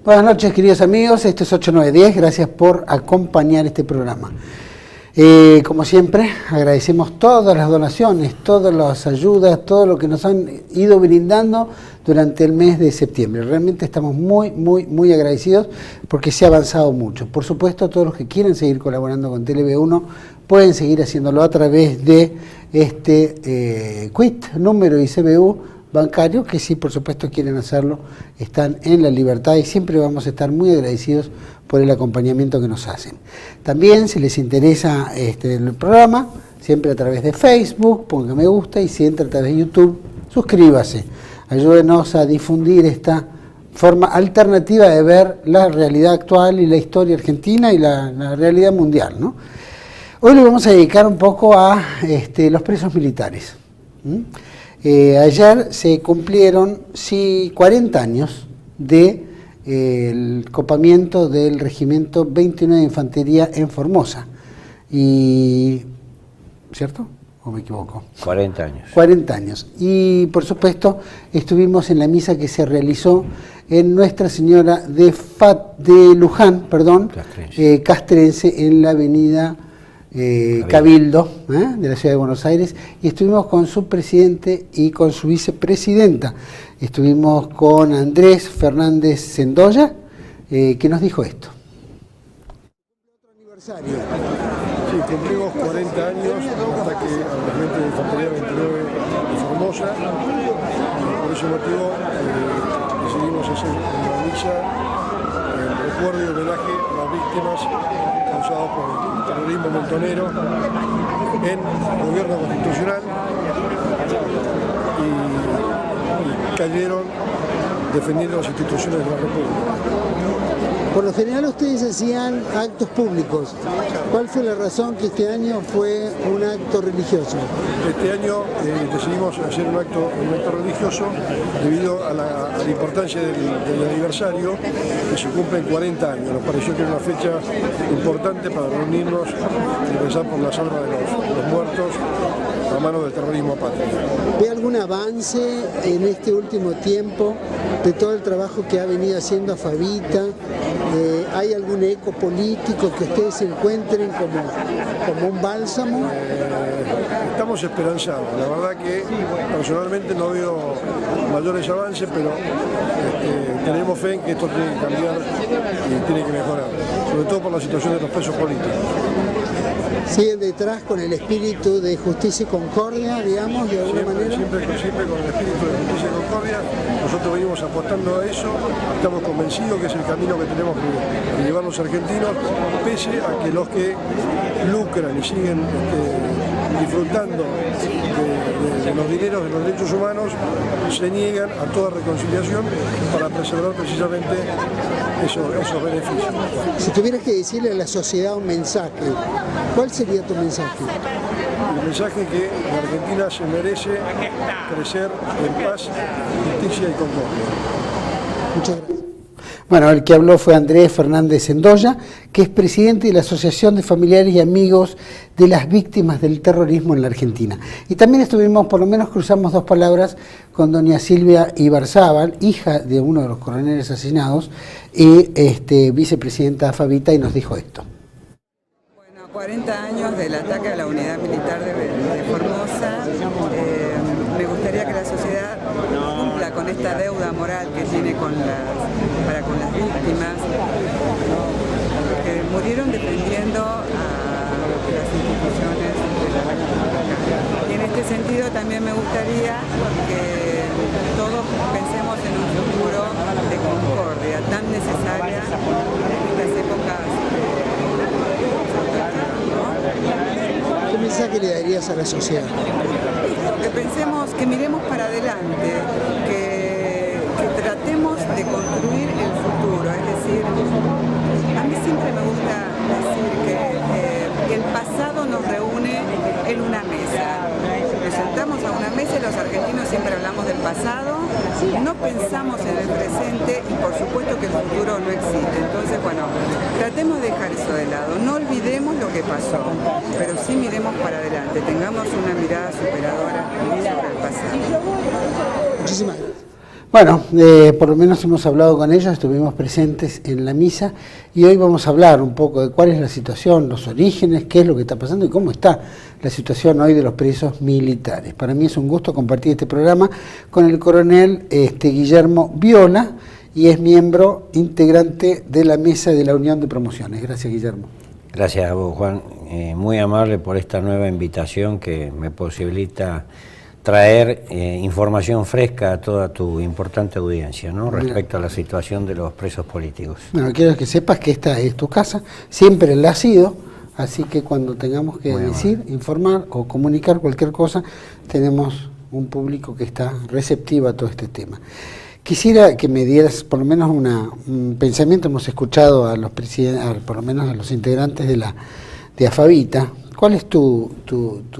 Buenas noches, queridos amigos. Esto es 8910. Gracias por acompañar este programa. Como siempre, agradecemos todas las donaciones, todas las ayudas, todo lo que nos han ido brindando durante el mes de septiembre. Realmente estamos muy agradecidos porque se ha avanzado mucho. Por supuesto, todos los que quieran seguir colaborando con TLB1 pueden seguir haciéndolo a través de este quit, número y CBU bancario, que sí, por supuesto, quieren hacerlo, están en la libertad y siempre vamos a estar muy agradecidos por el acompañamiento que nos hacen. También, si les interesa el programa, siempre a través de Facebook, ponga me gusta, y si entra a través de YouTube, suscríbase. Ayúdenos a difundir esta forma alternativa de ver la realidad actual y la historia argentina y la realidad mundial, ¿no? Hoy le vamos a dedicar un poco a los presos militares. Ayer se cumplieron 40 años del copamiento del Regimiento 29 de Infantería en Formosa. ¿Cierto? ¿O me equivoco? 40 años. 40 años. Y por supuesto estuvimos en la misa que se realizó en Nuestra Señora de Luján, Castrense, en la avenida Cabildo, de la Ciudad de Buenos Aires, y estuvimos con su presidente y con su vicepresidenta. Estuvimos con Andrés Fernández Sendoya, que nos dijo esto. Otro aniversario. Sí, cumplimos 40 años del ataque al regimiento de Infantería 29 de Formosa, y por ese motivo decidimos hacer una misa en recuerdo y homenaje a las víctimas causadas por el terrorismo montonero en el gobierno constitucional y cayeron defendiendo las instituciones de la República. Por lo general ustedes hacían actos públicos. ¿Cuál fue la razón que este año fue un acto religioso? Este año decidimos hacer un acto religioso debido a la importancia del aniversario, que se cumplen 40 años. Nos pareció que era una fecha importante para reunirnos y rezar por las almas de los muertos a mano del terrorismo patrio. ¿Ve algún avance en este último tiempo de todo el trabajo que ha venido haciendo Fabita? ¿Hay algún eco político que ustedes encuentren como un bálsamo? Estamos esperanzados. La verdad que personalmente no veo mayores avances, pero tenemos fe en que esto tiene que cambiar y tiene que mejorar, sobre todo por la situación de los presos políticos. ¿Siguen detrás con el espíritu de justicia y concordia, digamos, de alguna manera? Siempre con el espíritu de justicia y concordia. Nosotros venimos apostando a eso, estamos convencidos que es el camino que tenemos que llevar los argentinos, pese a que los que lucran y siguen disfrutando de los dineros de los derechos humanos se niegan a toda reconciliación para preservar precisamente esos beneficios. Si tuvieras que decirle a la sociedad un mensaje, ¿cuál sería tu mensaje? El mensaje es que la Argentina se merece crecer en paz, justicia y concordia. Muchas gracias. Bueno, el que habló fue Andrés Fernández Sendoya, que es presidente de la Asociación de Familiares y Amigos de las Víctimas del Terrorismo en la Argentina. Y también estuvimos, por lo menos cruzamos dos palabras con doña Silvia Ibarzábal, hija de uno de los coroneles asesinados, y vicepresidenta Fabita, y nos dijo esto. Bueno, 40 años del ataque a la unidad militar de Formosa. Me gustaría que la sociedad cumpla con esta deuda moral que tiene para con las víctimas que murieron defendiendo a las instituciones de la República. Y en este sentido también me gustaría que todos pensemos en un futuro de concordia tan necesaria en estas épocas. ¿Qué mensaje le darías a la sociedad? Que pensemos, que miremos para adelante, que tratemos de construir el futuro. Es decir, a mí siempre me gusta decir que el pasado nos reúne en una mesa. Nos sentamos a una mesa y los argentinos siempre hablamos del pasado, no pensamos en el presente y por supuesto que el futuro no existe. Entonces, bueno, tratemos de dejar eso de lado, no olvidemos lo que pasó, pero sí miremos para adelante, tengamos una mirada superadora sobre el pasado. Muchísimas gracias. Bueno, por lo menos hemos hablado con ellos, estuvimos presentes en la misa y hoy vamos a hablar un poco de cuál es la situación, los orígenes, qué es lo que está pasando y cómo está la situación hoy de los presos militares. Para mí es un gusto compartir este programa con el coronel Guillermo Viola, y es miembro integrante de la mesa de la Unión de Promociones. Gracias, Guillermo. Gracias a vos, Juan. Muy amable por esta nueva invitación que me posibilita traer información fresca a toda tu importante audiencia, ¿no? Respecto a la situación de los presos políticos. Bueno, quiero que sepas que esta es tu casa, siempre la ha sido, así que cuando tengamos que decir, informar o comunicar cualquier cosa, tenemos un público que está receptivo a todo este tema. Quisiera que me dieras por lo menos un pensamiento. Hemos escuchado a los por lo menos a los integrantes de AFAVITA. ¿Cuál es tu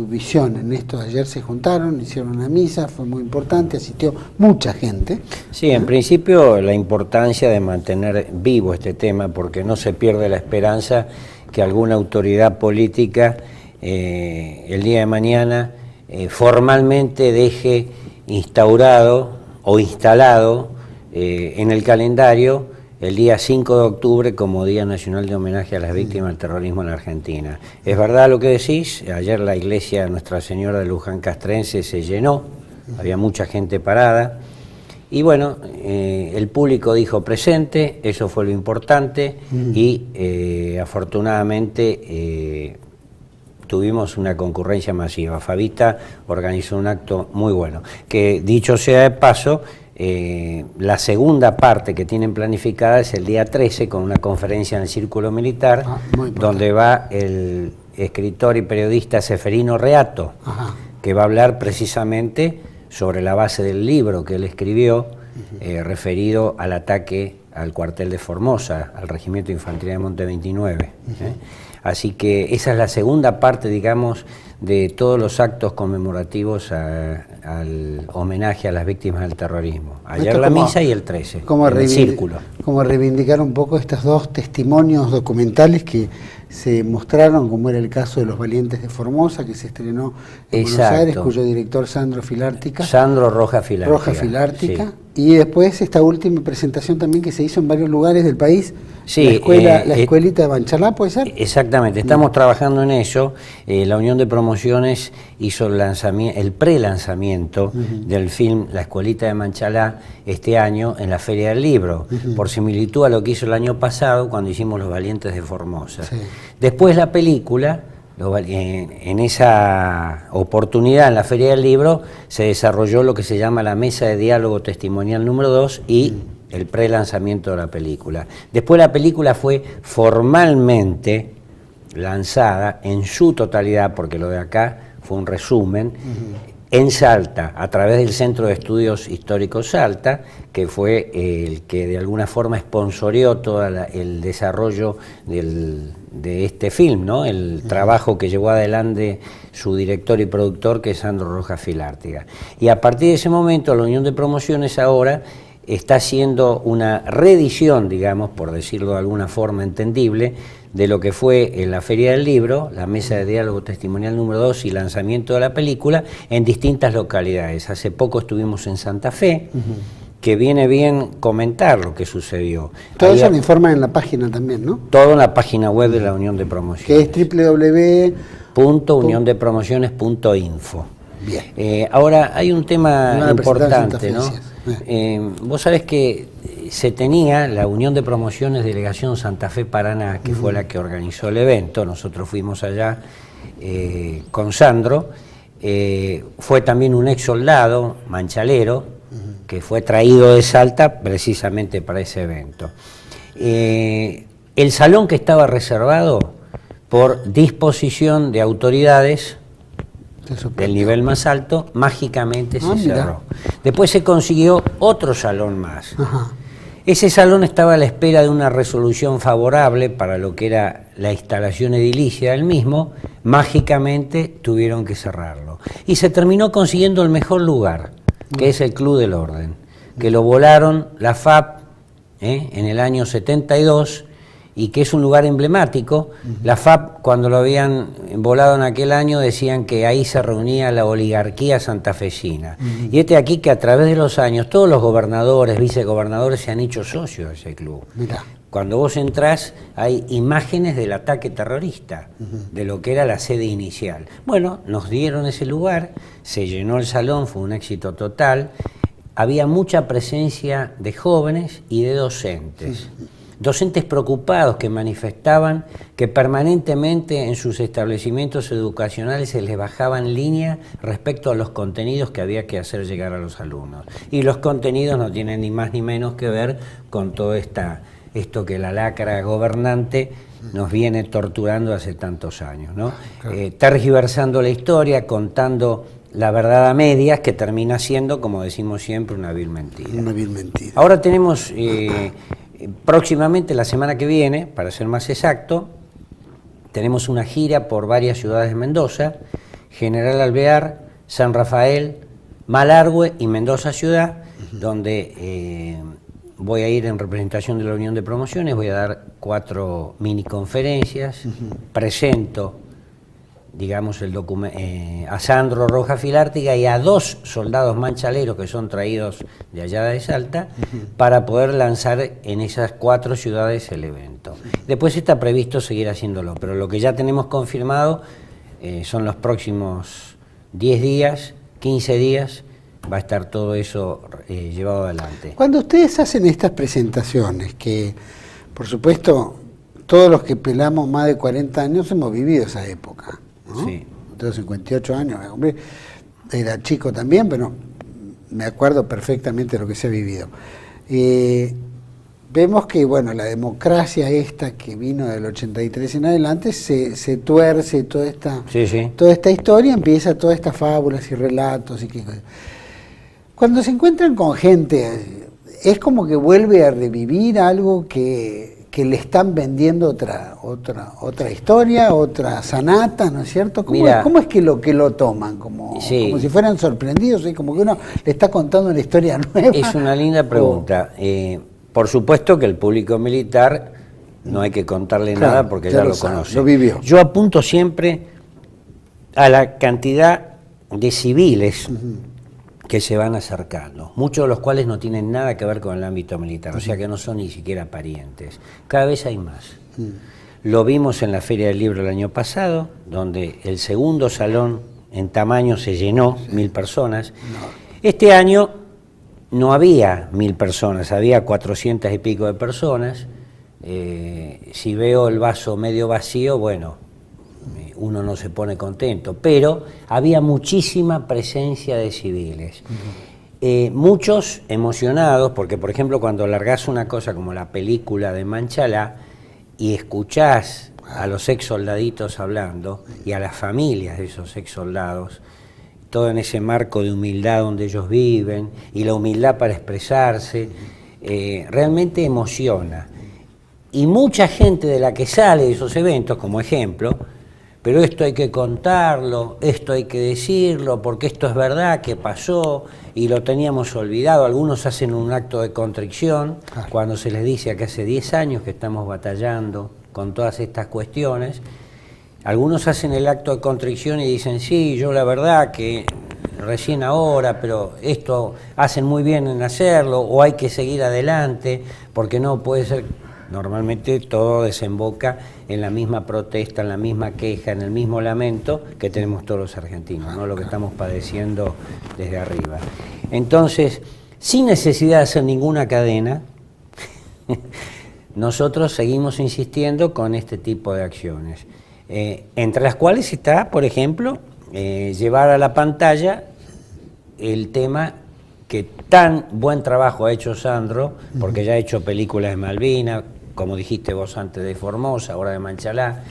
visión en esto? Ayer se juntaron, hicieron una misa, fue muy importante, asistió mucha gente. Sí, en principio la importancia de mantener vivo este tema, porque no se pierde la esperanza que alguna autoridad política el día de mañana formalmente deje instaurado o instalado en el calendario el día 5 de octubre como Día Nacional de Homenaje a las Víctimas del Terrorismo en la Argentina. Es verdad lo que decís, ayer la iglesia Nuestra Señora de Luján Castrense se llenó, había mucha gente parada, y bueno, el público dijo presente, eso fue lo importante, y afortunadamente tuvimos una concurrencia masiva. AFAVITA organizó un acto muy bueno, que dicho sea de paso, la segunda parte que tienen planificada es el día 13 con una conferencia en el Círculo Militar, donde va el escritor y periodista Seferino Reato, que va a hablar precisamente sobre la base del libro que él escribió, referido al ataque al cuartel de Formosa, al Regimiento de Infantería de Monte 29. Así que esa es la segunda parte, digamos, de todos los actos conmemorativos al homenaje a las víctimas del terrorismo. Ayer la misa y el 13, en el Círculo. Como reivindicar un poco estos dos testimonios documentales que se mostraron, como era el caso de Los Valientes de Formosa, que se estrenó en Buenos Aires, cuyo director Sandro Filártica. Sandro Rojas Filártica. Sí. Y después esta última presentación también que se hizo en varios lugares del país, sí, la escuelita de Banchalá, ¿puede ser? Exactamente, estamos trabajando en eso. La Unión de Promociones hizo el pre-lanzamiento del film La Escuelita de Banchalá este año en la Feria del Libro, por similitud a lo que hizo el año pasado cuando hicimos Los Valientes de Formosa. Sí. Después la película, en esa oportunidad en la Feria del Libro se desarrolló lo que se llama la Mesa de Diálogo Testimonial número 2 y el pre-lanzamiento de la película. Después la película fue formalmente lanzada en su totalidad, porque lo de acá fue un resumen, en Salta, a través del Centro de Estudios Históricos Salta, que fue el que de alguna forma sponsoreó todo el desarrollo de este film, ¿no? El trabajo que llevó adelante su director y productor, que es Sandro Rojas Filártica. Y a partir de ese momento, la Unión de Promociones ahora está haciendo una reedición, digamos, por decirlo de alguna forma entendible, de lo que fue en la Feria del Libro, la Mesa de Diálogo Testimonial número 2 y lanzamiento de la película en distintas localidades. Hace poco estuvimos en Santa Fe, que viene bien comentar lo que sucedió. Todo eso lo informan en la página también, ¿no? Todo en la página web de la Unión de Promociones. Que es www.uniondepromociones.info. Bien. Ahora, hay un tema importante, ¿no? Vos sabés que se tenía la Unión de Promociones Delegación Santa Fe Paraná, que fue la que organizó el evento. Nosotros fuimos allá con Sandro. Fue también un ex soldado manchalero que fue traído de Salta precisamente para ese evento. El salón que estaba reservado por disposición de autoridades del nivel más alto, mágicamente se cerró. Después se consiguió otro salón más. Ese salón estaba a la espera de una resolución favorable para lo que era la instalación edilicia del mismo. Mágicamente tuvieron que cerrarlo. Y se terminó consiguiendo el mejor lugar, que es el Club del Orden, que lo volaron la FAP en el año 72 y que es un lugar emblemático. La FAP, cuando lo habían volado en aquel año, decían que ahí se reunía la oligarquía santafesina. Y aquí que a través de los años todos los gobernadores, vicegobernadores se han hecho socios de ese club. Mirá. Cuando vos entrás hay imágenes del ataque terrorista, de lo que era la sede inicial. Bueno, nos dieron ese lugar, se llenó el salón, fue un éxito total. Había mucha presencia de jóvenes y de docentes. Docentes preocupados que manifestaban que permanentemente en sus establecimientos educacionales se les bajaban línea respecto a los contenidos que había que hacer llegar a los alumnos. Y los contenidos no tienen ni más ni menos que ver con todo esto que la lacra gobernante nos viene torturando hace tantos años, ¿no? Claro. Tergiversando la historia, contando la verdad a medias, que termina siendo, como decimos siempre, una vil mentira. Una vil mentira. Ahora tenemos... próximamente, la semana que viene, para ser más exacto, tenemos una gira por varias ciudades de Mendoza, General Alvear, San Rafael, Malargüe y Mendoza Ciudad, donde voy a ir en representación de la Unión de Promociones, voy a dar 4 mini conferencias, presento, digamos, a Sandro Rojas Filártiga y a 2 soldados manchaleros que son traídos de allá de Salta, para poder lanzar en esas 4 ciudades el evento. Después está previsto seguir haciéndolo, pero lo que ya tenemos confirmado son los próximos 10 días, 15 días, va a estar todo eso llevado adelante. Cuando ustedes hacen estas presentaciones, que por supuesto todos los que pelamos más de 40 años hemos vivido esa época, ¿no? Sí. Tengo 58 años, hombre, era chico también, pero me acuerdo perfectamente de lo que se ha vivido. Vemos que, bueno, la democracia esta que vino del 83 en adelante se tuerce toda esta historia, empieza todas estas fábulas y relatos. Cuando se encuentran con gente, es como que vuelve a revivir algo que le están vendiendo otra historia, otra sanata, ¿no es cierto? ¿Cómo es que lo toman? Como si fueran sorprendidos, ¿sí? Como que uno le está contando una historia nueva. Es una linda pregunta. Por supuesto que el público militar no hay que contarle nada porque ya lo conoce. Lo vivió. Yo apunto siempre a la cantidad de civiles que se van acercando, muchos de los cuales no tienen nada que ver con el ámbito militar, o sea que no son ni siquiera parientes. Cada vez hay más. Lo vimos en la Feria del Libro el año pasado, donde el segundo salón en tamaño se llenó, 1000 personas. Este año no había 1000 personas, había 400 y pico de personas. Si veo el vaso medio vacío, bueno, uno no se pone contento, pero había muchísima presencia de civiles. Muchos emocionados, porque por ejemplo cuando largás una cosa como la película de Manchalá y escuchás a los ex soldaditos hablando y a las familias de esos ex soldados, todo en ese marco de humildad donde ellos viven y la humildad para expresarse, realmente emociona. Y mucha gente de la que sale de esos eventos, como ejemplo, pero esto hay que contarlo, esto hay que decirlo, porque esto es verdad que pasó y lo teníamos olvidado. Algunos hacen un acto de contrición cuando se les dice que hace 10 años que estamos batallando con todas estas cuestiones. Algunos hacen el acto de contrición y dicen, sí, yo la verdad que recién ahora, pero esto hacen muy bien en hacerlo, o hay que seguir adelante, porque no puede ser. Normalmente todo desemboca en la misma protesta, en la misma queja, en el mismo lamento que tenemos todos los argentinos, ¿no? Lo que estamos padeciendo desde arriba. Entonces, sin necesidad de hacer ninguna cadena, nosotros seguimos insistiendo con este tipo de acciones, entre las cuales está, por ejemplo, llevar a la pantalla el tema que tan buen trabajo ha hecho Sandro, porque ya ha hecho películas de Malvinas, como dijiste vos antes, de Formosa, ahora de Manchalá.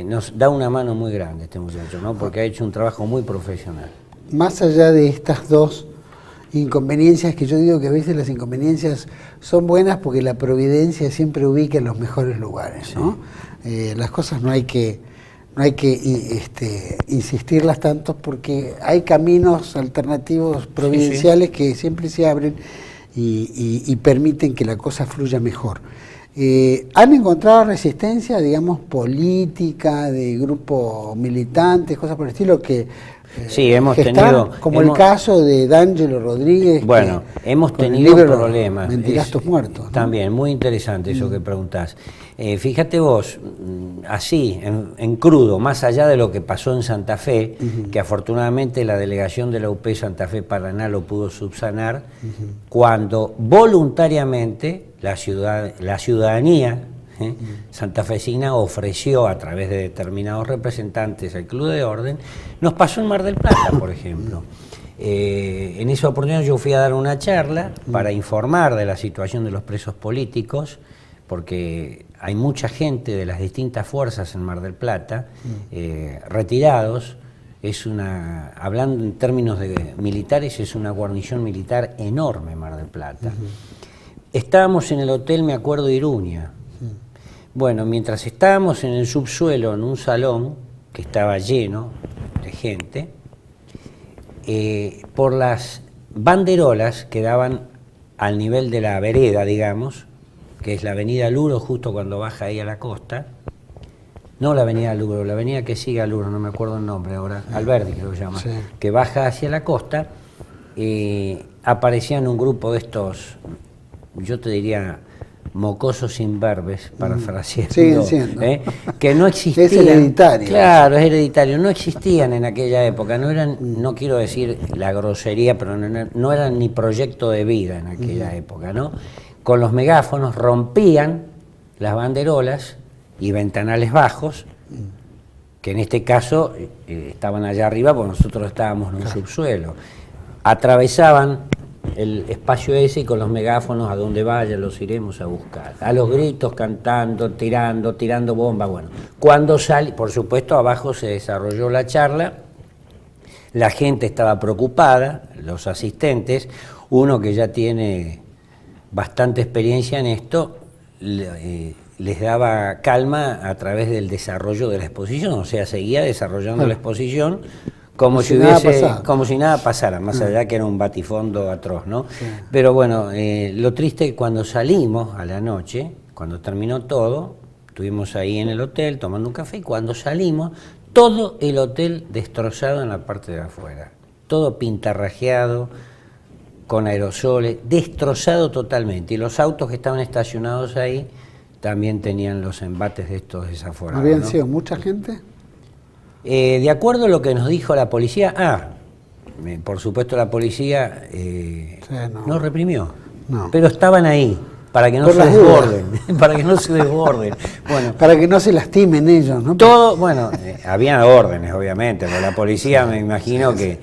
Nos da una mano muy grande este muchacho, ¿no? Porque ha hecho un trabajo muy profesional. Más allá de estas dos inconveniencias, que yo digo que a veces las inconveniencias son buenas porque la providencia siempre ubica en los mejores lugares, ¿no? Las cosas no hay que insistirlas tanto porque hay caminos alternativos providenciales que siempre se abren y permiten que la cosa fluya mejor. ¿Han encontrado resistencia, digamos, política, de grupos militantes, cosas por el estilo que sí, hemos están, tenido, como el caso de D'Angelo Rodríguez? Bueno, hemos con el tenido libro problemas. Mentirás tus muertos, ¿no? También, muy interesante eso que preguntás. Fíjate vos, así, en crudo, más allá de lo que pasó en Santa Fe, que afortunadamente la delegación de la UP Santa Fe Paraná lo pudo subsanar, cuando voluntariamente la ciudadanía santafesina ofreció a través de determinados representantes al Club de Orden, nos pasó en Mar del Plata, por ejemplo. En esa oportunidad yo fui a dar una charla para informar de la situación de los presos políticos, porque hay mucha gente de las distintas fuerzas en Mar del Plata, retirados. Hablando en términos de militares, es una guarnición militar enorme Mar del Plata. Estábamos en el hotel, me acuerdo, Iruña. Bueno, mientras estábamos en el subsuelo, en un salón que estaba lleno de gente, por las banderolas que daban al nivel de la vereda, digamos, que es la avenida Luro, justo cuando baja ahí a la costa, no la avenida Luro, la avenida que sigue a Luro, no me acuerdo el nombre ahora, Alberdi creo que se llama, sí, que baja hacia la costa, aparecían un grupo de estos, yo te diría, mocosos imberbes, parafraseando, sí, que no existían. Es hereditario. Claro, es hereditario. No existían en aquella época, no eran, no quiero decir la grosería, pero no eran ni proyecto de vida en aquella época, ¿no? Con los megáfonos rompían las banderolas y ventanales bajos, que en este caso estaban allá arriba, porque nosotros estábamos en un subsuelo. Atravesaban el espacio ese y con los megáfonos, a donde vayan los iremos a buscar. A los gritos, cantando, tirando bombas. Bueno, cuando salí, por supuesto, abajo se desarrolló la charla, la gente estaba preocupada, los asistentes, uno que ya tiene bastante experiencia en esto, les daba calma a través del desarrollo de la exposición, o sea, seguía desarrollando la exposición como si nada pasara, más allá que era un batifondo atroz, ¿no? Sí. Pero bueno, lo triste es que cuando salimos a la noche, cuando terminó todo, estuvimos ahí en el hotel tomando un café, y cuando salimos, todo el hotel destrozado en la parte de afuera, todo pintarrajeado, con aerosoles, destrozado totalmente, y los autos que estaban estacionados ahí también tenían los embates de estos desaforados. ¿Habían sido mucha gente? De acuerdo a lo que nos dijo la policía, por supuesto la policía no reprimió, pero estaban ahí para que no se desborden, para que no se desborden. Bueno, para que no se lastimen ellos, ¿no? Todo, bueno, había órdenes, obviamente, pero la policía me imagino que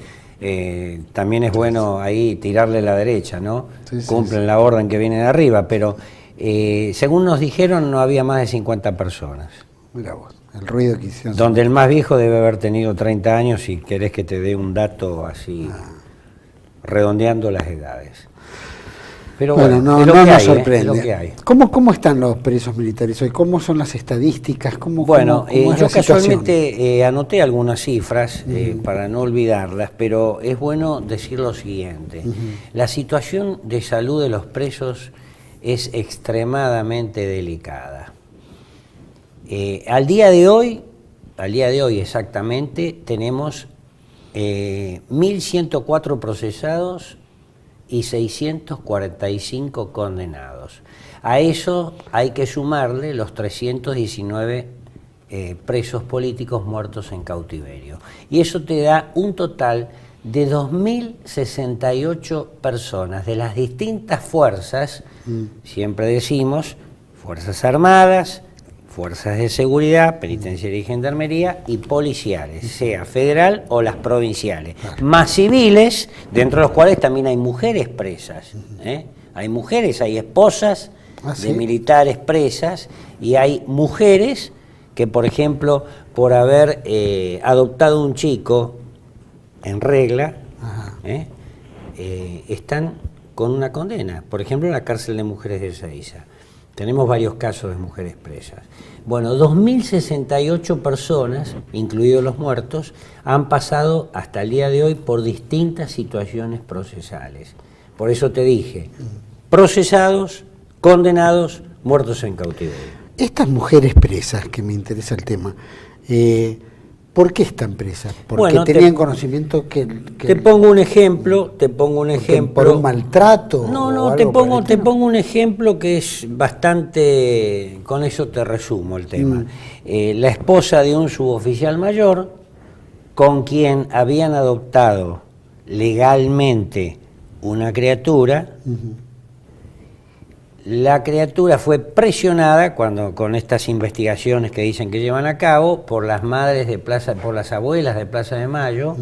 también es bueno ahí tirarle la derecha, ¿no? Cumplen la orden que viene de arriba, pero según nos dijeron no había más de 50 personas. Mira vos. El ruido que hicieron. Donde el más viejo debe haber tenido 30 años, si querés que te dé un dato así, redondeando las edades. Pero bueno, no nos sorprende. Es lo que hay. ¿Cómo están los presos militares hoy? ¿Cómo son las estadísticas? Bueno, yo casualmente anoté algunas cifras para no olvidarlas, pero es bueno decir lo siguiente. La situación de salud de los presos es extremadamente delicada. Al día de hoy exactamente, tenemos 1.104 procesados y 645 condenados. A eso hay que sumarle los 319 presos políticos muertos en cautiverio. Y eso te da un total de 2.068 personas de las distintas fuerzas, siempre decimos, Fuerzas Armadas, Fuerzas de Seguridad, Penitenciaria y Gendarmería y policiales, sea federal o las provinciales, más civiles, dentro de los cuales también hay mujeres presas. Hay mujeres, hay esposas de militares presas y hay mujeres que, por ejemplo, por haber adoptado un chico en regla, están con una condena, por ejemplo en la cárcel de mujeres de Ezeiza. Tenemos varios casos de mujeres presas. Bueno, 2.068 personas, incluidos los muertos, han pasado hasta el día de hoy por distintas situaciones procesales. Por eso te dije, procesados, condenados, muertos en cautiverio. Estas mujeres presas, que me interesa el tema, ¿por qué están presas? ¿Porque bueno, tenían conocimiento que te pongo un ejemplo, por un maltrato? No, te pongo un ejemplo que es bastante, con eso te resumo el tema. La esposa de un suboficial mayor, con quien habían adoptado legalmente una criatura, la criatura fue presionada con estas investigaciones que dicen que llevan a cabo por las madres de por las abuelas de Plaza de Mayo,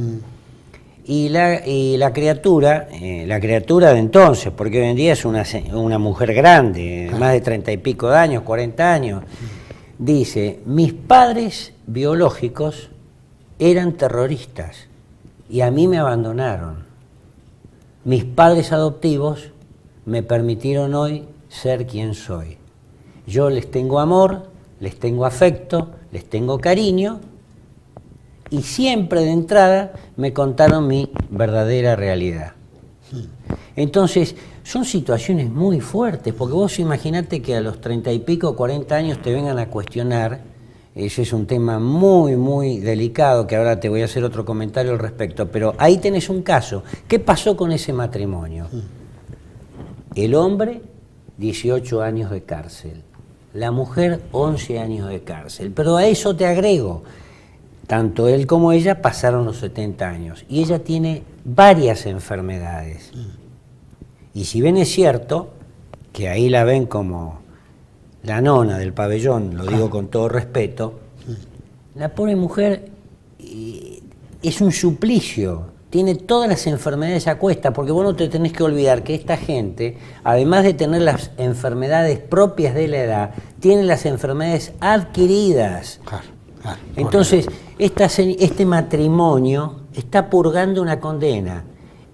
y la criatura de entonces, porque hoy en día es una mujer grande, más de 30 y pico de años, 40 años, dice: mis padres biológicos eran terroristas y a mí me abandonaron. Mis padres adoptivos me permitieron hoy ser quien soy. Yo les tengo amor, les tengo afecto, les tengo cariño, y siempre de entrada me contaron mi verdadera realidad. Entonces, son situaciones muy fuertes, porque vos imaginate que a los 30 y pico, 40 años te vengan a cuestionar. Ese es un tema muy, muy delicado, que ahora te voy a hacer otro comentario al respecto, pero ahí tenés un caso. ¿Qué pasó con ese matrimonio? El hombre, 18 años de cárcel. La mujer, 11 años de cárcel. Pero a eso te agrego, tanto él como ella pasaron los 70 años. Y ella tiene varias enfermedades. Y si bien es cierto que ahí la ven como la nona del pabellón, lo digo con todo respeto, la pobre mujer es un suplicio. Tiene todas las enfermedades a cuesta, porque vos no te tenés que olvidar que esta gente, además de tener las enfermedades propias de la edad, tiene las enfermedades adquiridas. Entonces, este matrimonio está purgando una condena.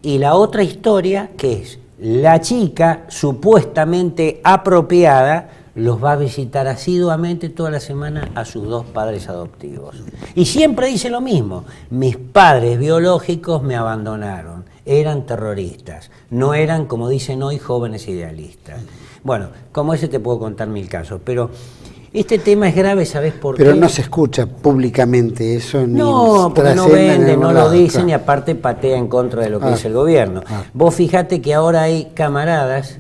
Y la otra historia, que es la chica supuestamente apropiada, los va a visitar asiduamente toda la semana a sus dos padres adoptivos. Y siempre dice lo mismo: mis padres biológicos me abandonaron, eran terroristas, no eran, como dicen hoy, jóvenes idealistas. Bueno, como ese te puedo contar 1000 casos, pero este tema es grave, ¿sabés por qué? Pero no se escucha públicamente eso. No, porque no venden, no lo dicen, y aparte patea en contra de lo que dice el gobierno. Vos fijate que ahora hay camaradas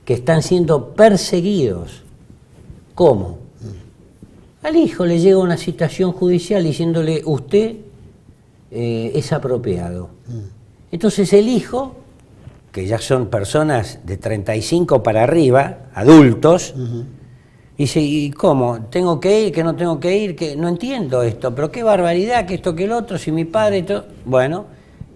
que están siendo perseguidos. ¿Cómo? Al hijo le llega una citación judicial diciéndole: usted es apropiado. Entonces el hijo, que ya son personas de 35 para arriba, adultos, dice: ¿y cómo? ¿Tengo que ir? ¿Que no tengo que ir? Que no entiendo esto, pero qué barbaridad, que esto, que el otro, si mi padre... Bueno,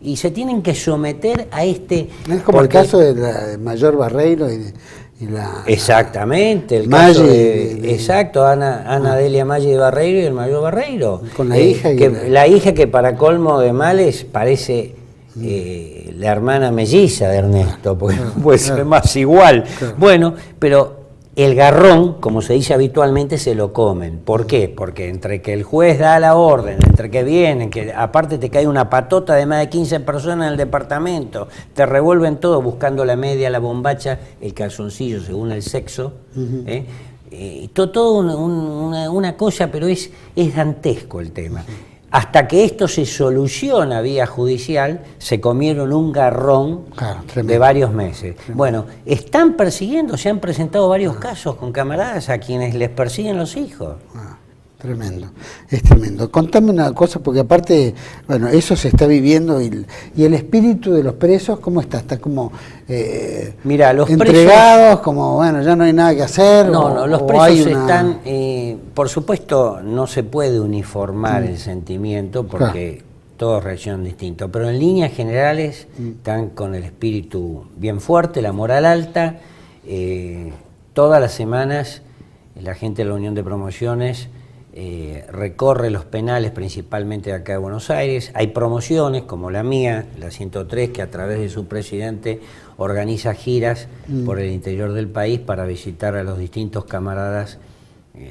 y se tienen que someter a este... Es como el caso de Mayor Barreiro y la... Exactamente, el caso exacto, Ana Delia Maggi de Barreiro y el Mayor Barreiro. Con la hija. La hija que, para colmo de males, parece la hermana melliza de Ernesto, porque puede ser más igual. Bueno, pero el garrón, como se dice habitualmente, se lo comen. ¿Por qué? Porque entre que el juez da la orden, entre que vienen, que aparte te cae una patota de más de 15 personas en el departamento, te revuelven todo buscando la media, la bombacha, el calzoncillo según el sexo, todo una cosa, pero es dantesco el tema. Hasta que esto se soluciona vía judicial, se comieron un garrón de varios meses. Bueno, están persiguiendo, se han presentado varios casos con camaradas a quienes les persiguen los hijos. Tremendo, es tremendo. Contame una cosa, porque aparte, bueno, eso se está viviendo, y el espíritu de los presos, ¿cómo está? Está como Mirá, los entregados, presos, como, bueno, ya no hay nada que hacer. No, los presos están, por supuesto, no se puede uniformar el sentimiento, porque todos reaccionan distinto, pero en líneas generales están con el espíritu bien fuerte, la moral alta. Todas las semanas la gente de la Unión de Promociones recorre los penales, principalmente de acá de Buenos Aires. Hay promociones como la mía, la 103, que a través de su presidente organiza giras por el interior del país para visitar a los distintos camaradas,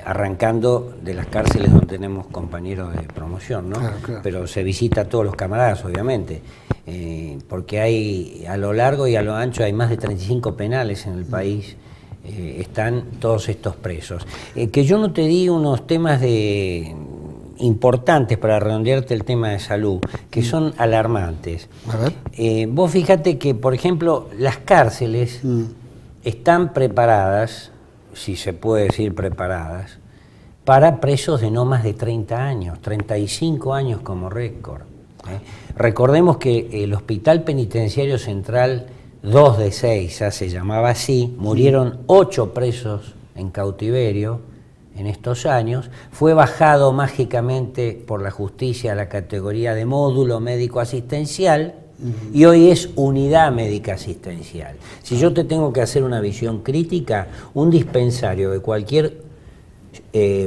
arrancando de las cárceles donde tenemos compañeros de promoción, ¿no? Claro. Pero se visita a todos los camaradas, obviamente, porque hay, a lo largo y a lo ancho, hay más de 35 penales en el país, están todos estos presos. Que yo no te di unos temas importantes para redondearte el tema de salud, que son alarmantes. A ver. Vos fíjate que, por ejemplo, las cárceles están preparadas, si se puede decir preparadas, para presos de no más de 30 años, 35 años como récord. Recordemos que el Hospital Penitenciario Central 2 de 6, ya se llamaba así, murieron 8 presos en cautiverio en estos años, fue bajado mágicamente por la justicia a la categoría de módulo médico asistencial y hoy es unidad médica asistencial. Si yo te tengo que hacer una visión crítica, un dispensario de cualquier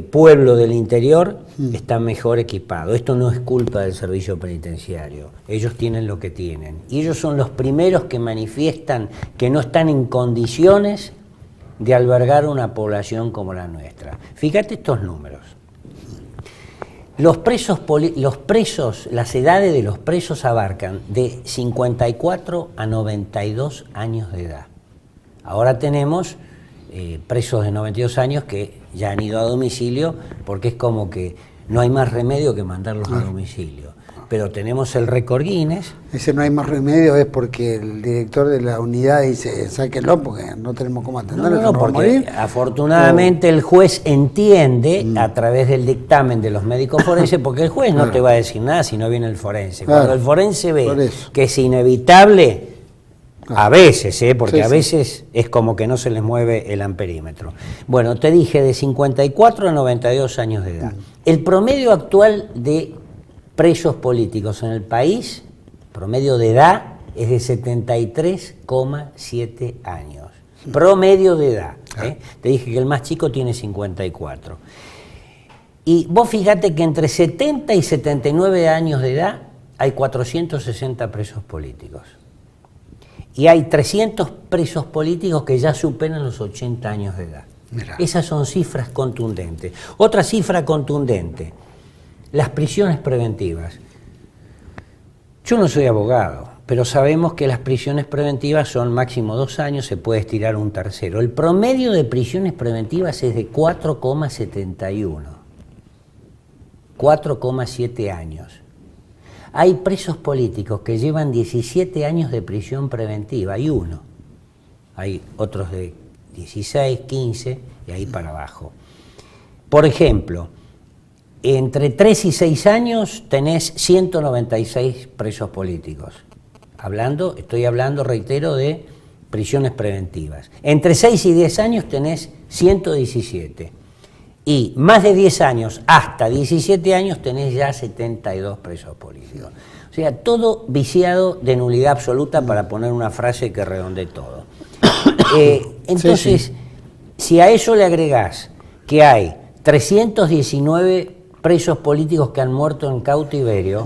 pueblo del interior está mejor equipado. Esto no es culpa del servicio penitenciario, ellos tienen lo que tienen y ellos son los primeros que manifiestan que no están en condiciones de albergar una población como la nuestra. Fíjate estos números. Los presos, las edades de los presos abarcan de 54 a 92 años de edad. Ahora tenemos presos de 92 años que ya han ido a domicilio porque es como que no hay más remedio que mandarlos a domicilio. Pero tenemos el récord Guinness. Ese no hay más remedio es porque el director de la unidad dice, sáquenlo porque no tenemos cómo atenderlo. No, porque afortunadamente el juez entiende a través del dictamen de los médicos forenses, porque el juez no te va a decir nada si no viene el forense. Cuando el forense ve que es inevitable, a veces, porque a veces es como que no se les mueve el amperímetro. Bueno, te dije de 54 a 92 años de edad. El promedio actual de presos políticos en el país, promedio de edad, es de 73,7 años. Promedio de edad. Te dije que el más chico tiene 54. Y vos fíjate que entre 70 y 79 años de edad hay 460 presos políticos. Y hay 300 presos políticos que ya superan los 80 años de edad. Mirá. Esas son cifras contundentes. Otra cifra contundente, las prisiones preventivas. Yo no soy abogado, pero sabemos que las prisiones preventivas son máximo 2 años, se puede estirar un tercero. El promedio de prisiones preventivas es de 4,71. 4,7 años. Hay presos políticos que llevan 17 años de prisión preventiva, hay uno. Hay otros de 16, 15 y ahí para abajo. Por ejemplo, entre 3 y 6 años tenés 196 presos políticos. Estoy hablando, reitero, de prisiones preventivas. Entre 6 y 10 años tenés 117. Y más de 10 años, hasta 17 años, tenés ya 72 presos políticos. O sea, todo viciado de nulidad absoluta, para poner una frase que redondee todo. Entonces, si a eso le agregás que hay 319 presos políticos que han muerto en cautiverio,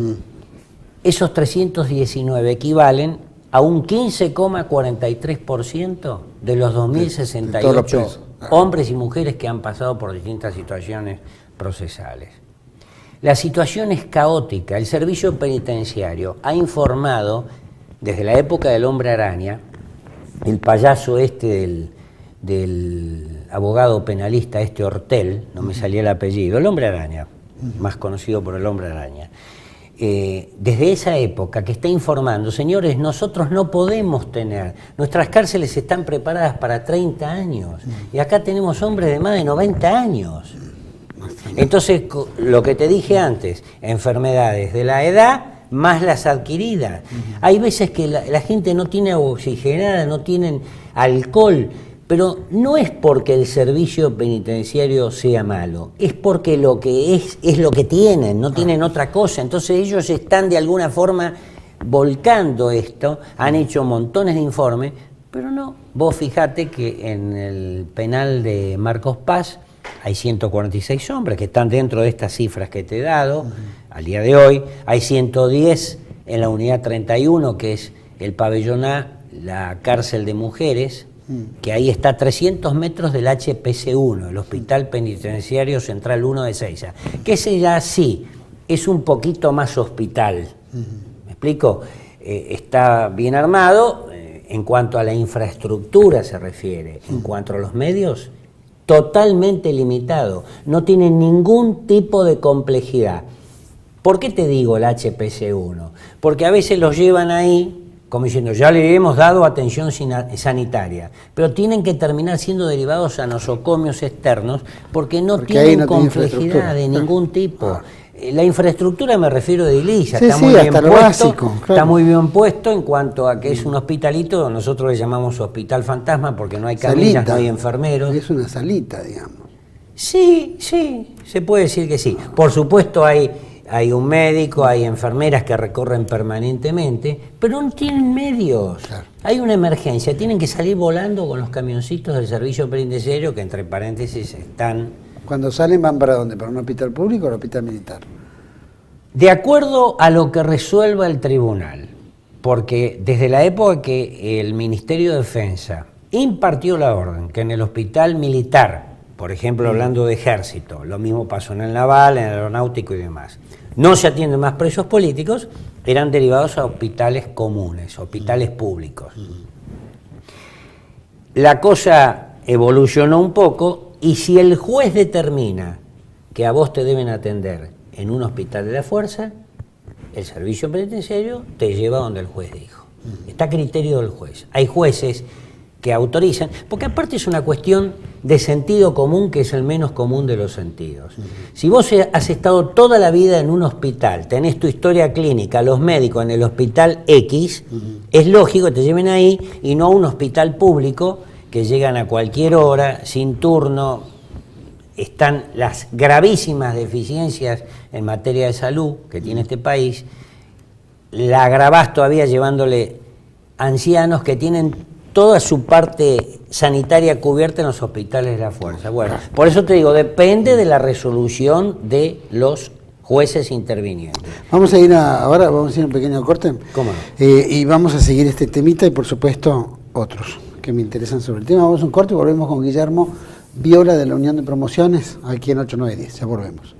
esos 319 equivalen a un 15,43% de los 2.068 hombres y mujeres que han pasado por distintas situaciones procesales. La situación es caótica. El servicio penitenciario ha informado, desde la época del Hombre Araña, el payaso del abogado penalista Ortel, no me salía el apellido, el Hombre Araña, más conocido por el Hombre Araña. Desde esa época que está informando, señores, nosotros no podemos tener, nuestras cárceles están preparadas para 30 años y acá tenemos hombres de más de 90 años. Entonces, lo que te dije antes, enfermedades de la edad más las adquiridas. Hay veces que la gente no tiene agua oxigenada, no tienen alcohol, pero no es porque el servicio penitenciario sea malo, es porque lo que es lo que tienen, no tienen otra cosa. Entonces ellos están de alguna forma volcando esto, han hecho montones de informes, pero no. Vos fijate que en el penal de Marcos Paz hay 146 hombres que están dentro de estas cifras que te he dado al día de hoy. Hay 110 en la unidad 31, que es el pabellón A, la cárcel de mujeres, que ahí está a 300 metros del HPC1, el Hospital Penitenciario Central 1 de Seiza, que ese ya sí es un poquito más hospital. ¿Me explico? Está bien armado en cuanto a la infraestructura se refiere, en cuanto a los medios, totalmente limitado, no tiene ningún tipo de complejidad. ¿Por qué te digo el HPC1? Porque a veces los llevan ahí como diciendo, ya le hemos dado atención sanitaria, pero tienen que terminar siendo derivados a nosocomios externos porque no tienen complejidad de ningún tipo. La infraestructura me refiero de edilicia, está muy bien puesto, básico, claro. Está muy bien puesto en cuanto a que es un hospitalito, nosotros le llamamos hospital fantasma porque no hay camillas, salita. No hay enfermeros. Es una salita, digamos. Sí, se puede decir que sí. Por supuesto hay un médico, hay enfermeras que recorren permanentemente, pero no tienen medios. Claro. Hay una emergencia, tienen que salir volando con los camioncitos del servicio penitenciario que entre paréntesis están... Cuando salen, ¿van para dónde? ¿Para un hospital público o un hospital militar? De acuerdo a lo que resuelva el tribunal, porque desde la época que el Ministerio de Defensa impartió la orden que en el hospital militar, por ejemplo hablando de ejército, lo mismo pasó en el naval, en el aeronáutico y demás, no se atienden más presos políticos, eran derivados a hospitales comunes, hospitales públicos. La cosa evolucionó un poco. Y si el juez determina que a vos te deben atender en un hospital de la fuerza, el servicio penitenciario te lleva donde el juez dijo. Está a criterio del juez. Hay jueces que autorizan, porque aparte es una cuestión de sentido común que es el menos común de los sentidos. Si vos has estado toda la vida en un hospital, tenés tu historia clínica, los médicos en el hospital X, es lógico que te lleven ahí y no a un hospital público que llegan a cualquier hora, sin turno, están las gravísimas deficiencias en materia de salud que tiene este país, la agravás todavía llevándole ancianos que tienen toda su parte sanitaria cubierta en los hospitales de la fuerza. Bueno, por eso te digo, depende de la resolución de los jueces intervinientes. Vamos a ir ahora vamos a ir a un pequeño corte. ¿Cómo no? Y vamos a seguir este temita y por supuesto otros que me interesan sobre el tema. Vamos a un corte y volvemos con Guillermo Viola de la Unión de Promociones, aquí en 8910. Ya volvemos.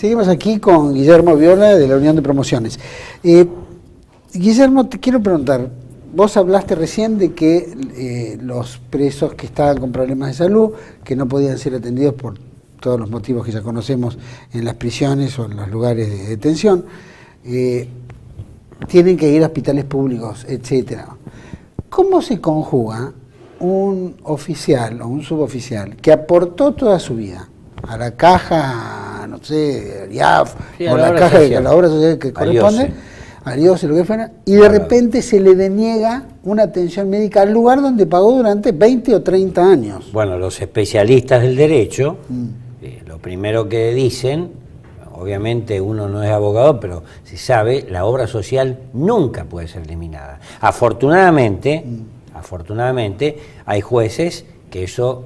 Seguimos aquí con Guillermo Viola de la Unión de Promociones. Guillermo, te quiero preguntar, vos hablaste recién de que los presos que estaban con problemas de salud, que no podían ser atendidos por todos los motivos que ya conocemos en las prisiones o en los lugares de detención, tienen que ir a hospitales públicos, etcétera. ¿Cómo se conjuga un oficial o un suboficial que aportó toda su vida a la caja, no sé, IAF, sí, o la caja de la obra social que corresponde, a Dios y lo que fuera, y de repente se le deniega una atención médica al lugar donde pagó durante 20 o 30 años. Bueno, los especialistas del derecho, lo primero que dicen, obviamente uno no es abogado, pero se sabe, la obra social nunca puede ser eliminada. Afortunadamente hay jueces que eso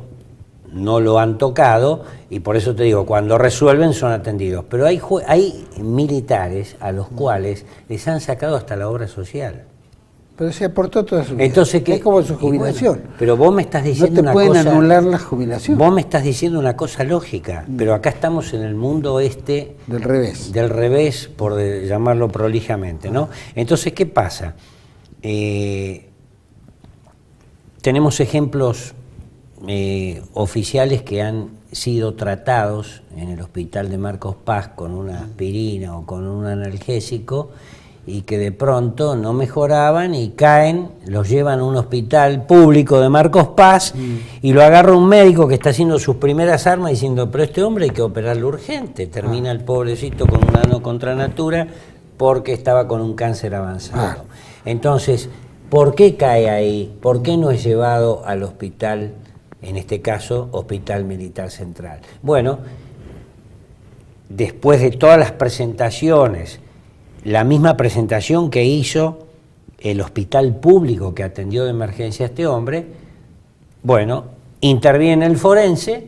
no lo han tocado, y por eso te digo, cuando resuelven son atendidos. Pero hay militares a los cuales les han sacado hasta la obra social. Pero se aportó toda su vida. Entonces, es como su jubilación. Bueno, pero vos me estás diciendo una cosa... No te pueden anular la jubilación. Vos me estás diciendo una cosa lógica, pero acá estamos en el mundo del revés. Del revés, por llamarlo prolijamente, ¿no? Entonces, ¿qué pasa? Tenemos ejemplos oficiales que han sido tratados en el hospital de Marcos Paz con una aspirina o con un analgésico y que de pronto no mejoraban y caen, los llevan a un hospital público de Marcos Paz y lo agarra un médico que está haciendo sus primeras armas diciendo, pero este hombre hay que operarlo urgente. Termina el pobrecito con una no contra natura porque estaba con un cáncer avanzado. Entonces, ¿por qué cae ahí? ¿Por qué no es llevado al hospital, en este caso, Hospital Militar Central? Bueno, después de todas las presentaciones, la misma presentación que hizo el hospital público que atendió de emergencia a este hombre, bueno, interviene el forense,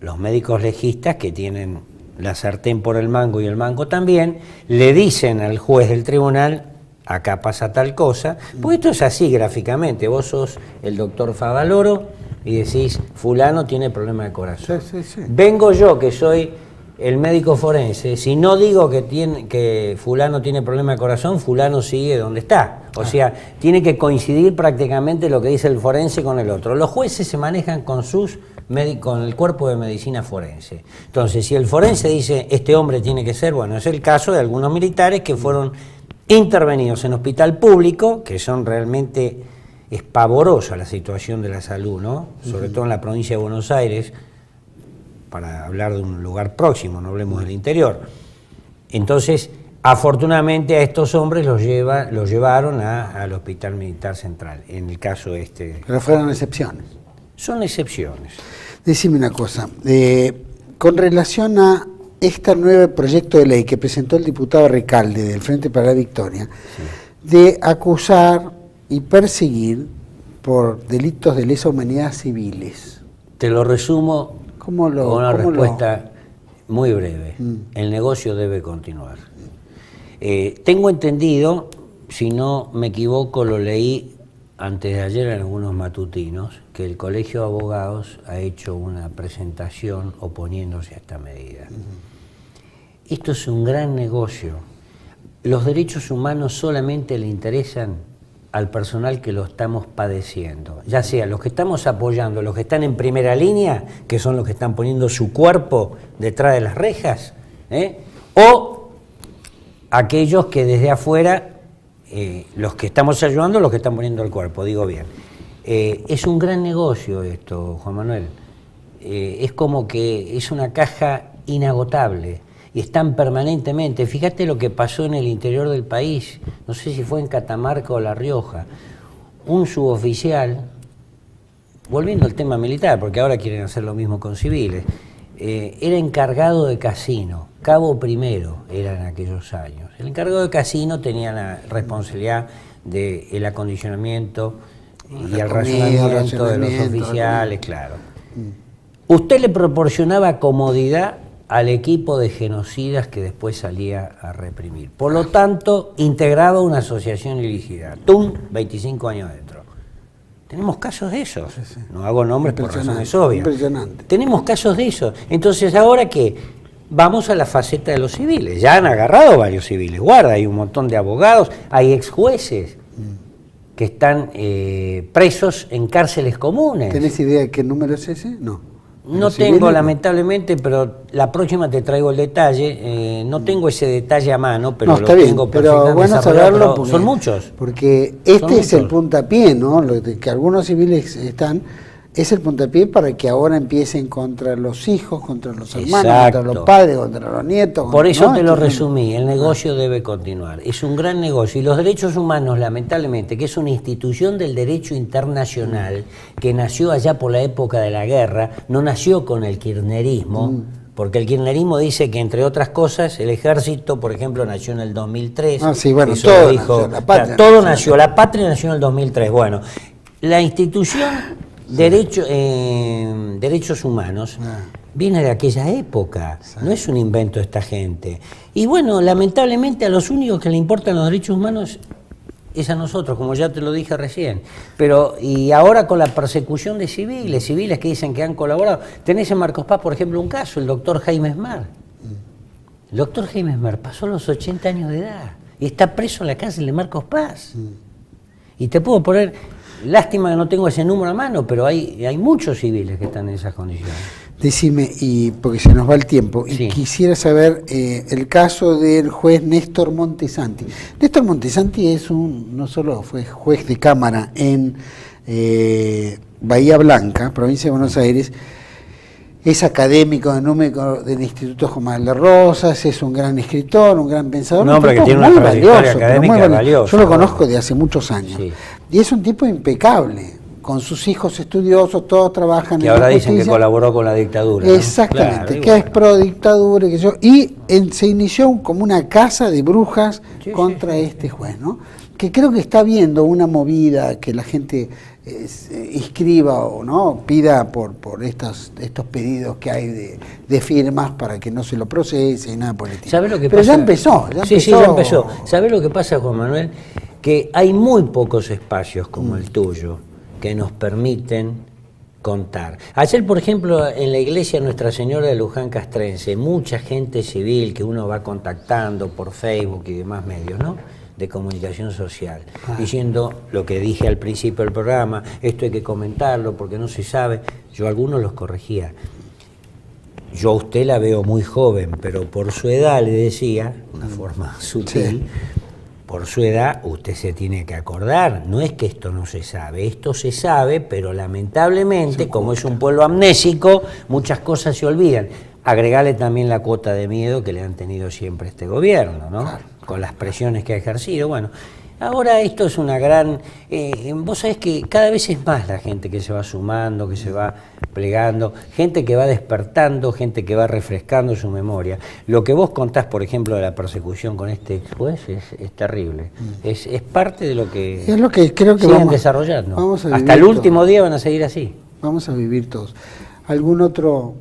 los médicos legistas que tienen la sartén por el mango y el mango también, le dicen al juez del tribunal, acá pasa tal cosa, porque esto es así gráficamente, vos sos el doctor Favaloro y decís, fulano tiene problema de corazón. Sí. Vengo yo, que soy el médico forense, si no digo que fulano tiene problema de corazón, fulano sigue donde está. O sea, tiene que coincidir prácticamente lo que dice el forense con el otro. Los jueces se manejan con el cuerpo de medicina forense. Entonces, si el forense dice, este hombre tiene que ser, bueno, es el caso de algunos militares que fueron intervenidos en hospital público, que son realmente, es pavorosa la situación de la salud, ¿no? Sobre todo en la provincia de Buenos Aires, para hablar de un lugar próximo, no hablemos del interior. Entonces, afortunadamente a estos hombres los llevaron al Hospital Militar Central, en el caso Pero fueron excepciones. Son excepciones. Decime una cosa, con relación a este nuevo proyecto de ley que presentó el diputado Recalde del Frente para la Victoria, de acusar y perseguir por delitos de lesa humanidad civiles. Te lo resumo con una respuesta muy breve. El negocio debe continuar. Tengo entendido, si no me equivoco, lo leí antes de ayer en algunos matutinos, que el Colegio de Abogados ha hecho una presentación oponiéndose a esta medida. Esto es un gran negocio. Los derechos humanos solamente le interesan al personal que lo estamos padeciendo, ya sea los que estamos apoyando, los que están en primera línea, que son los que están poniendo su cuerpo detrás de las rejas, o aquellos que desde afuera, los que estamos ayudando, los que están poniendo el cuerpo, digo bien. Es un gran negocio esto, Juan Manuel. Es como que es una caja inagotable. Y están permanentemente. Fíjate lo que pasó en el interior del país, no sé si fue en Catamarca o La Rioja, un suboficial, volviendo al tema militar, porque ahora quieren hacer lo mismo con civiles, era encargado de casino, cabo primero era en aquellos años. El encargado de casino tenía la responsabilidad del acondicionamiento y el racionamiento de los oficiales, claro. Usted le proporcionaba comodidad al equipo de genocidas que después salía a reprimir. Por lo tanto, integraba una asociación ilícita. ¡Tum! 25 años dentro. Tenemos casos de eso. No hago nombres por razones obvias. Impresionante. Tenemos casos de eso. Entonces, ¿ahora qué? Vamos a la faceta de los civiles. Ya han agarrado varios civiles. Guarda, hay un montón de abogados, hay ex jueces que están presos en cárceles comunes. ¿Tenés idea de qué número es ese? No. No tengo, lamentablemente, pero la próxima te traigo el detalle. No tengo ese detalle a mano, pero lo tengo perfectamente. Pero bueno saberlo, son muchos. Porque este es el puntapié, ¿no? Que algunos civiles están es el puntapié para que ahora empiecen contra los hijos, contra los hermanos, Exacto. contra los padres, contra los nietos. Por eso ¿no? te lo resumí, el negocio debe continuar. Es un gran negocio y los derechos humanos, lamentablemente, que es una institución del derecho internacional que nació allá por la época de la guerra, no nació con el kirchnerismo, porque el kirchnerismo dice que, entre otras cosas, el ejército, por ejemplo, nació en el 2003. Ah, sí, bueno, Eso todo lo dijo, nació, la patria todo nació. nació, la patria nació en el 2003. Bueno, la institución derechos humanos viene de aquella época, no es un invento de esta gente. Y bueno, lamentablemente a los únicos que le importan los derechos humanos es a nosotros, como ya te lo dije recién. Pero, y ahora con la persecución de civiles que dicen que han colaborado. Tenés en Marcos Paz, por ejemplo, un caso, el doctor Jaime Esmar. El doctor Jaime Esmar pasó los 80 años de edad y está preso en la cárcel de Marcos Paz. Y te puedo poner, lástima que no tengo ese número a mano, pero hay muchos civiles que están en esas condiciones. Decime, y porque se nos va el tiempo, y Sí. quisiera saber el caso del juez Néstor Montesanti. Néstor Montesanti no solo fue juez de cámara en Bahía Blanca, provincia de Buenos Aires, es académico del Instituto Juan de Rosas, es un gran escritor, un gran pensador, Un hombre que tiene una muy trayectoria valioso, pero académica muy valioso. Yo lo valiosa. conozco de hace muchos años. Sí. Y es un tipo impecable, con sus hijos estudiosos, todos trabajan Que en ahora la dicen que justicia. colaboró con la dictadura, ¿no? Exactamente, Claro, y que es bueno. pro dictadura, que yo, y se inició como una casa de brujas contra este juez, ¿no? Que creo que está habiendo una movida que la gente inscriba o no pida por estos pedidos que hay de firmas para que no se lo procese y nada por el estilo. ¿Sabe lo que Pero pasa? ya empezó. Sí, ya empezó. ¿Sabés lo que pasa, Juan Manuel? Que hay muy pocos espacios como el tuyo que nos permiten contar. Ayer, por ejemplo, en la iglesia Nuestra Señora de Luján Castrense, mucha gente civil que uno va contactando por Facebook y demás medios, ¿no?, de comunicación social, diciendo lo que dije al principio del programa, esto hay que comentarlo porque no se sabe. Yo a algunos los corregía. Yo a usted la veo muy joven, pero por su edad, le decía, una forma sutil, por su edad usted se tiene que acordar, no es que esto no se sabe, esto se sabe, pero lamentablemente, como es un pueblo amnésico, muchas cosas se olvidan. Agregarle también la cuota de miedo que le han tenido siempre este gobierno, ¿no? Claro. Con las presiones que ha ejercido. Bueno, ahora esto es una gran... vos sabés que cada vez es más la gente que se va sumando, que se va plegando, gente que va despertando, gente que va refrescando su memoria. Lo que vos contás, por ejemplo, de la persecución con este juez es terrible. Es parte de lo que, es lo que creo que siguen desarrollando. Hasta el último día van a seguir así. Vamos a vivir todos. ¿Algún otro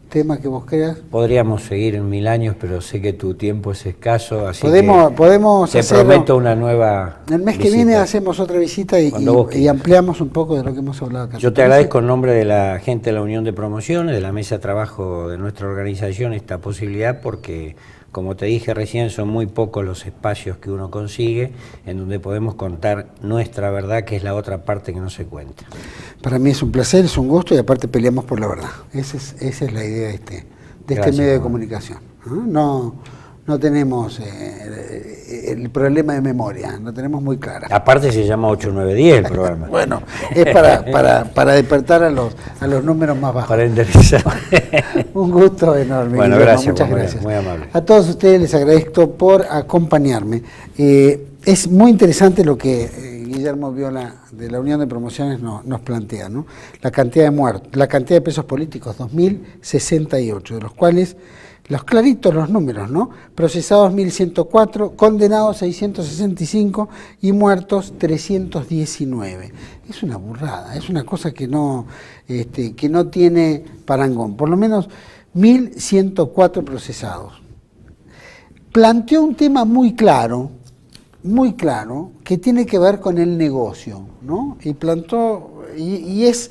tema que vos creas? Podríamos seguir en 1000 años, pero sé que tu tiempo es escaso, así podemos te hacerlo. prometo una nueva El mes que visita. viene hacemos otra visita y ampliamos un poco de lo que hemos hablado acá. Yo te agradezco en nombre de la gente de la Unión de Promociones, de la mesa de trabajo de nuestra organización, esta posibilidad, porque, como te dije recién, son muy pocos los espacios que uno consigue en donde podemos contar nuestra verdad, que es la otra parte que no se cuenta. Para mí es un placer, es un gusto y aparte peleamos por la verdad. Esa es la idea de este medio de comunicación. No tenemos el problema de memoria, lo tenemos muy clara. Aparte se llama 8910 el programa. Bueno, es para despertar a los números más bajos. Para enderezar. Un gusto enorme. Bueno, Guillermo, gracias. muchas gracias. Muy amable. A todos ustedes les agradezco por acompañarme. Es muy interesante lo que Guillermo Viola de la Unión de Promociones nos plantea, ¿no? La cantidad de muertos, la cantidad de presos políticos, 2068, de los cuales, los claritos los números, ¿no? Procesados 1104, condenados 665 y muertos 319. Es una burrada, es una cosa que no tiene parangón. Por lo menos 1104 procesados. Planteó un tema muy claro, que tiene que ver con el negocio, ¿no? Y es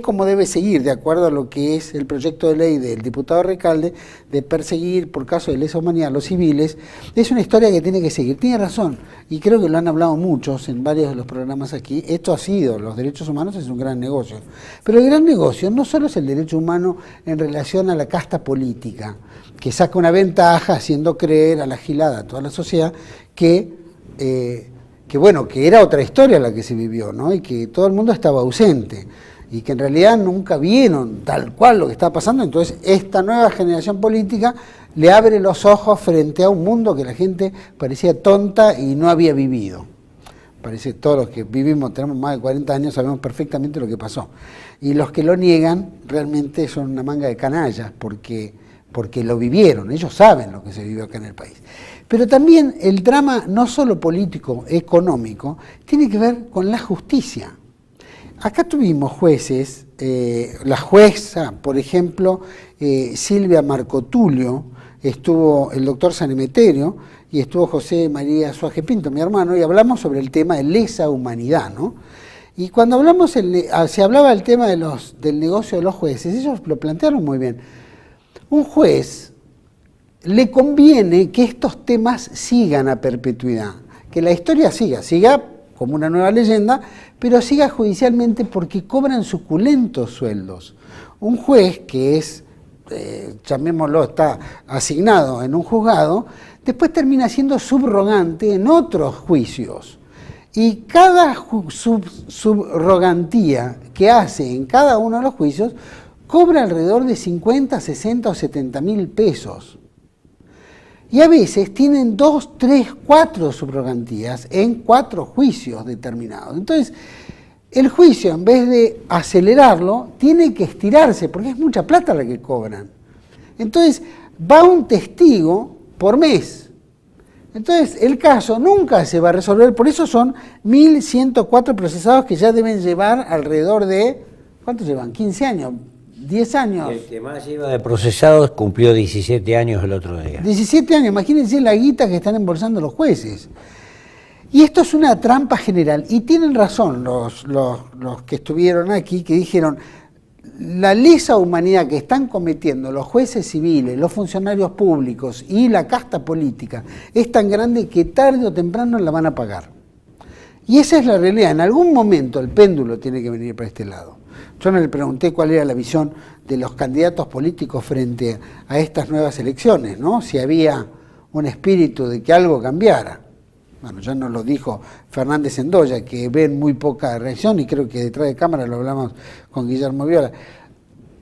como debe seguir, de acuerdo a lo que es el proyecto de ley del diputado Recalde, de perseguir por caso de lesa humanidad a los civiles. Es una historia que tiene que seguir. Tiene razón, y creo que lo han hablado muchos en varios de los programas aquí. Esto ha sido, los derechos humanos es un gran negocio. Pero el gran negocio no solo es el derecho humano en relación a la casta política, que saca una ventaja haciendo creer a la gilada a toda la sociedad que era otra historia la que se vivió, ¿no? Y que todo el mundo estaba ausente. y que en realidad nunca vieron tal cual lo que está pasando. Entonces esta nueva generación política le abre los ojos frente a un mundo que la gente parecía tonta y no había vivido. Parece que todos los que vivimos, tenemos más de 40 años, sabemos perfectamente lo que pasó. Y los que lo niegan realmente son una manga de canallas, porque lo vivieron, ellos saben lo que se vivió acá en el país. Pero también el drama, no solo político, económico, tiene que ver con la justicia. Acá tuvimos jueces, la jueza, por ejemplo, Silvia Marcotulio, estuvo el doctor San Emeterio y estuvo José María Suárez Pinto, mi hermano, y hablamos sobre el tema de lesa humanidad, ¿no? Y cuando hablamos, se hablaba del tema del negocio de los jueces, ellos lo plantearon muy bien. Un juez le conviene que estos temas sigan a perpetuidad, que la historia siga como una nueva leyenda, pero siga judicialmente porque cobran suculentos sueldos. Un juez que es, llamémoslo, está asignado en un juzgado, después termina siendo subrogante en otros juicios. Y cada subrogantía que hace en cada uno de los juicios cobra alrededor de 50, 60 o 70 mil pesos. Y a veces tienen 2, 3, 4 subrogantías en 4 juicios determinados. Entonces, el juicio, en vez de acelerarlo, tiene que estirarse, porque es mucha plata la que cobran. Entonces, va un testigo por mes. Entonces, el caso nunca se va a resolver, por eso son 1.104 procesados que ya deben llevar alrededor de, ¿cuántos llevan? 15 años. 10 años. El que más lleva de procesados cumplió 17 años el otro día. 17 años, imagínense la guita que están embolsando los jueces. Y esto es una trampa general. Y tienen razón los que estuvieron aquí, que dijeron, la lesa humanidad que están cometiendo los jueces civiles, los funcionarios públicos y la casta política es tan grande que tarde o temprano la van a pagar. Y esa es la realidad. En algún momento el péndulo tiene que venir para este lado. Yo no le pregunté cuál era la visión de los candidatos políticos frente a estas nuevas elecciones, ¿no? Si había un espíritu de que algo cambiara. Bueno, ya nos lo dijo Fernández Endoya, que ven muy poca reacción, y creo que detrás de cámara lo hablamos con Guillermo Viola.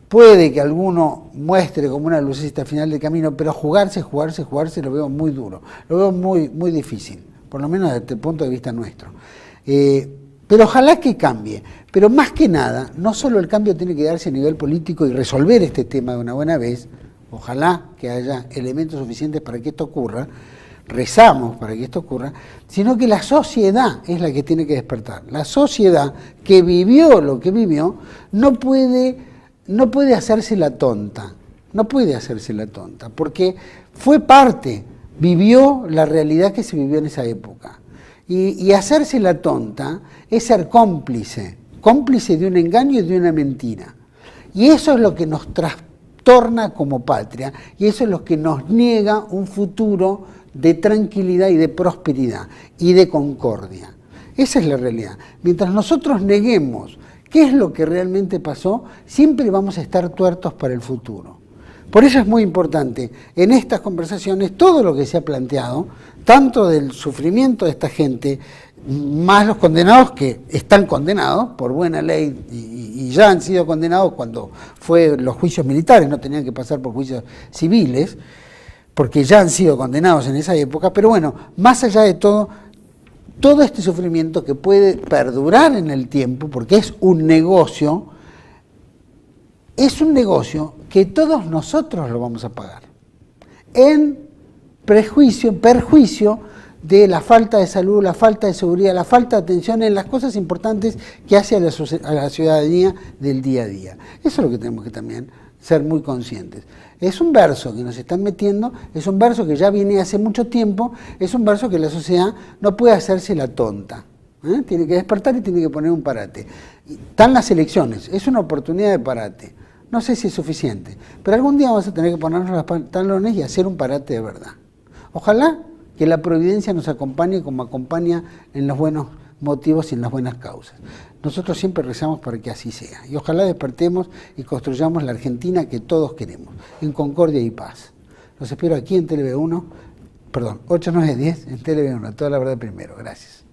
Puede que alguno muestre como una lucecita al final del camino, pero jugarse lo veo muy duro, lo veo muy, muy difícil, por lo menos desde el punto de vista nuestro. Pero ojalá que cambie. Pero más que nada, no solo el cambio tiene que darse a nivel político y resolver este tema de una buena vez, ojalá que haya elementos suficientes para que esto ocurra, rezamos para que esto ocurra, sino que la sociedad es la que tiene que despertar. La sociedad que vivió lo que vivió no puede hacerse la tonta, porque fue parte, vivió la realidad que se vivió en esa época. Y hacerse la tonta es ser cómplice de un engaño y de una mentira. Y eso es lo que nos trastorna como patria, y eso es lo que nos niega un futuro de tranquilidad y de prosperidad y de concordia. Esa es la realidad. Mientras nosotros neguemos qué es lo que realmente pasó, siempre vamos a estar tuertos para el futuro. Por eso es muy importante en estas conversaciones todo lo que se ha planteado, tanto del sufrimiento de esta gente, más los condenados que están condenados por buena ley y ya han sido condenados cuando fue los juicios militares, no tenían que pasar por juicios civiles, porque ya han sido condenados en esa época, pero bueno, más allá de todo este sufrimiento que puede perdurar en el tiempo, porque es un negocio que todos nosotros lo vamos a pagar, en perjuicio de la falta de salud, la falta de seguridad, la falta de atención en las cosas importantes que hace a la ciudadanía del día a día. Eso es lo que tenemos que también ser muy conscientes. Es un verso que nos están metiendo, es un verso que ya viene hace mucho tiempo, es un verso que la sociedad no puede hacerse la tonta. Tiene que despertar y tiene que poner un parate. Están las elecciones, es una oportunidad de parate. No sé si es suficiente, pero algún día vamos a tener que ponernos los pantalones y hacer un parate de verdad. Ojalá que la providencia nos acompañe como acompaña en los buenos motivos y en las buenas causas. Nosotros siempre rezamos para que así sea. Y ojalá despertemos y construyamos la Argentina que todos queremos, en concordia y paz. Los espero aquí en TLV1, perdón, 8, 9, 10 en TLV1, toda la verdad primero. Gracias.